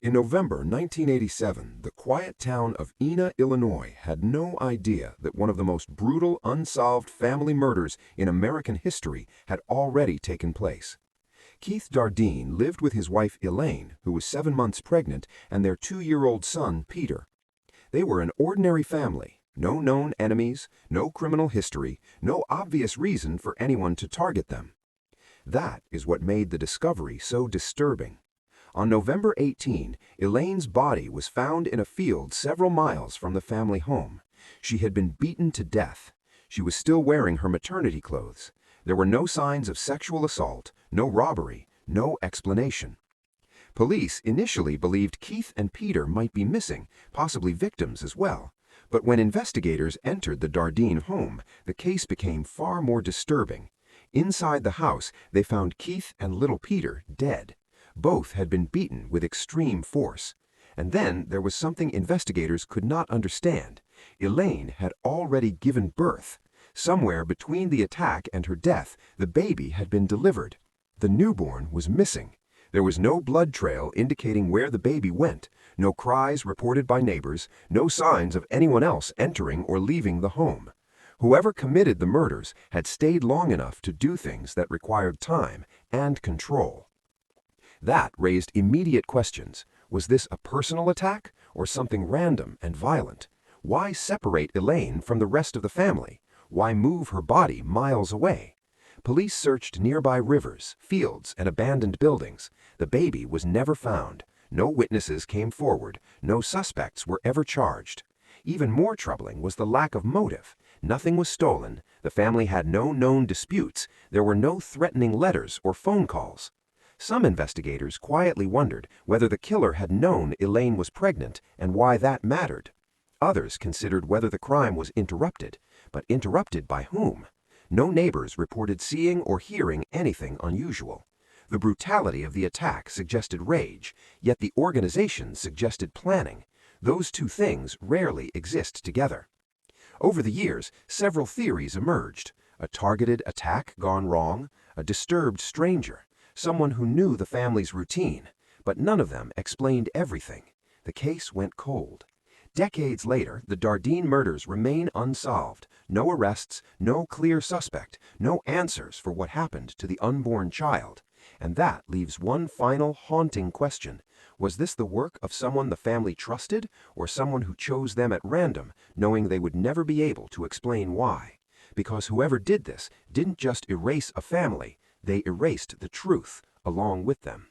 In November 1987, the quiet town of Ena, Illinois, had no idea that one of the most brutal unsolved family murders in American history had already taken place. Keith Dardeen lived with his wife Elaine, who was 7 months pregnant, and their 2-year-old son, Peter. They were an ordinary family, no known enemies, no criminal history, no obvious reason for anyone to target them. That is what made the discovery so disturbing. On November 18, Elaine's body was found in a field several miles from the family home. She had been beaten to death. She was still wearing her maternity clothes. There were no signs of sexual assault, no robbery, no explanation. Police initially believed Keith and Peter might be missing, possibly victims as well. But when investigators entered the Dardeen home, the case became far more disturbing. Inside the house, they found Keith and little Peter dead. Both had been beaten with extreme force. And then there was something investigators could not understand. Elaine had already given birth. Somewhere between the attack and her death, the baby had been delivered. The newborn was missing. There was no blood trail indicating where the baby went, no cries reported by neighbors, no signs of anyone else entering or leaving the home. Whoever committed the murders had stayed long enough to do things that required time and control. That raised immediate questions. Was this a personal attack or something random and violent? Why separate Elaine from the rest of the family? Why move her body miles away? Police searched nearby rivers, fields, and abandoned buildings. The baby was never found. No witnesses came forward. No suspects were ever charged. Even more troubling was the lack of motive. Nothing was stolen. The family had no known disputes. There were no threatening letters or phone calls. Some investigators quietly wondered whether the killer had known Elaine was pregnant and why that mattered. Others considered whether the crime was interrupted, but interrupted by whom? No neighbors reported seeing or hearing anything unusual. The brutality of the attack suggested rage, yet the organization suggested planning. Those two things rarely exist together. Over the years, several theories emerged. A targeted attack gone wrong, a disturbed stranger, someone who knew the family's routine, but none of them explained everything. The case went cold. Decades later, the Dardeen murders remain unsolved. No arrests, no clear suspect, no answers for what happened to the unborn child. And that leaves one final haunting question. Was this the work of someone the family trusted, or someone who chose them at random, knowing they would never be able to explain why? Because whoever did this didn't just erase a family, they erased the truth along with them.